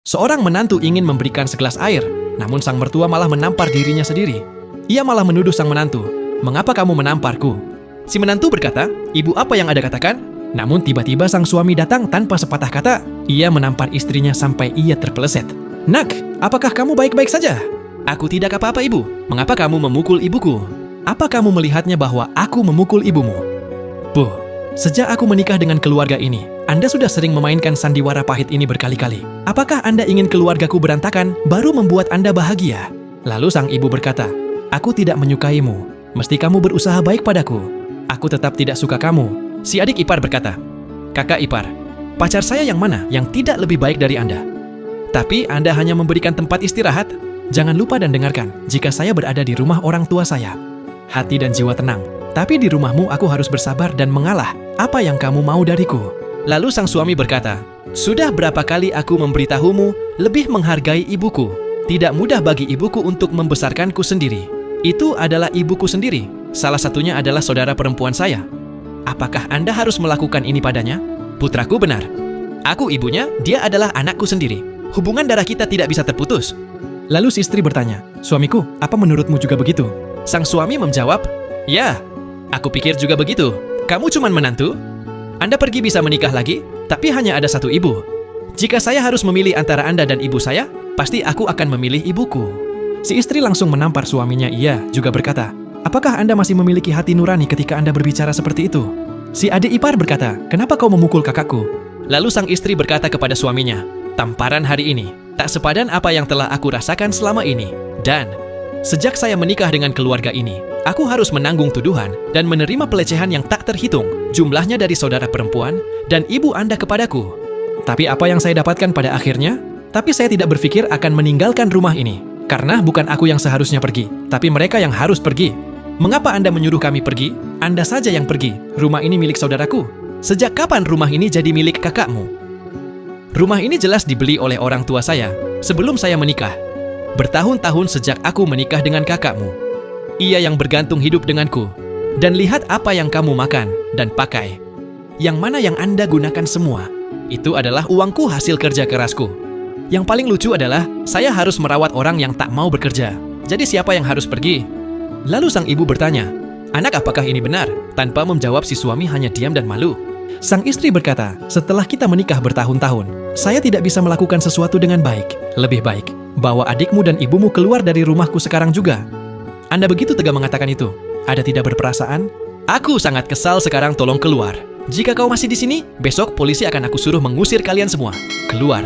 Seorang menantu ingin memberikan segelas air, namun sang mertua malah menampar dirinya sendiri. Ia malah menuduh sang menantu, "Mengapa kamu menamparku?" Si menantu berkata, "Ibu, apa yang Anda katakan?" Namun tiba-tiba sang suami datang tanpa sepatah kata. Ia menampar istrinya sampai ia terpeleset. "Nak, apakah kamu baik-baik saja?" "Aku tidak apa-apa, Ibu. Mengapa kamu memukul ibuku?" "Apa kamu melihatnya bahwa aku memukul ibumu?" "Bu, sejak aku menikah dengan keluarga ini, Anda sudah sering memainkan sandiwara pahit ini berkali-kali. Apakah Anda ingin keluargaku berantakan, baru membuat Anda bahagia?" Lalu sang ibu berkata, "Aku tidak menyukaimu. Mesti kamu berusaha baik padaku. Aku tetap tidak suka kamu." Si adik ipar berkata, "Kakak ipar, pacar saya yang mana yang tidak lebih baik dari Anda? Tapi Anda hanya memberikan tempat istirahat. Jangan lupa dan dengarkan, jika saya berada di rumah orang tua saya, hati dan jiwa tenang. Tapi di rumahmu aku harus bersabar dan mengalah apa yang kamu mau dariku." Lalu sang suami berkata, "Sudah berapa kali aku memberitahumu lebih menghargai ibuku. Tidak mudah bagi ibuku untuk membesarkanku sendiri. Itu adalah ibuku sendiri. Salah satunya adalah saudara perempuan saya. Apakah Anda harus melakukan ini padanya?" "Putraku benar. Aku ibunya, dia adalah anakku sendiri. Hubungan darah kita tidak bisa terputus." Lalu si istri bertanya, "Suamiku, apa menurutmu juga begitu?" Sang suami menjawab, "Ya, aku pikir juga begitu. Kamu cuma menantu. Anda pergi bisa menikah lagi, tapi hanya ada satu ibu. Jika saya harus memilih antara Anda dan ibu saya, pasti aku akan memilih ibuku." Si istri langsung menampar suaminya. Ia juga berkata, "Apakah Anda masih memiliki hati nurani ketika Anda berbicara seperti itu?" Si adik ipar berkata, "Kenapa kau memukul kakakku?" Lalu sang istri berkata kepada suaminya, "Tamparan hari ini tak sepadan apa yang telah aku rasakan selama ini. Dan sejak saya menikah dengan keluarga ini, aku harus menanggung tuduhan dan menerima pelecehan yang tak terhitung jumlahnya dari saudara perempuan dan ibu Anda kepadaku. Tapi apa yang saya dapatkan pada akhirnya? Tapi saya tidak berpikir akan meninggalkan rumah ini. Karena bukan aku yang seharusnya pergi, tapi mereka yang harus pergi. Mengapa Anda menyuruh kami pergi? Anda saja yang pergi. Rumah ini milik saudaraku. Sejak kapan rumah ini jadi milik kakakmu? Rumah ini jelas dibeli oleh orang tua saya sebelum saya menikah. Bertahun-tahun sejak aku menikah dengan kakakmu. Ia yang bergantung hidup denganku. Dan lihat apa yang kamu makan dan pakai. Yang mana yang Anda gunakan semua. Itu adalah uangku hasil kerja kerasku. Yang paling lucu adalah, saya harus merawat orang yang tak mau bekerja. Jadi siapa yang harus pergi?" Lalu sang ibu bertanya, "Anak, apakah ini benar?" Tanpa menjawab, si suami hanya diam dan malu. Sang istri berkata, "Setelah kita menikah bertahun-tahun, saya tidak bisa melakukan sesuatu dengan baik. Lebih baik, bawa adikmu dan ibumu keluar dari rumahku sekarang juga." Anda begitu tega mengatakan itu. Ada tidak berperasaan? "Aku sangat kesal sekarang, tolong keluar. Jika kau masih di sini, besok polisi akan aku suruh mengusir kalian semua. Keluar."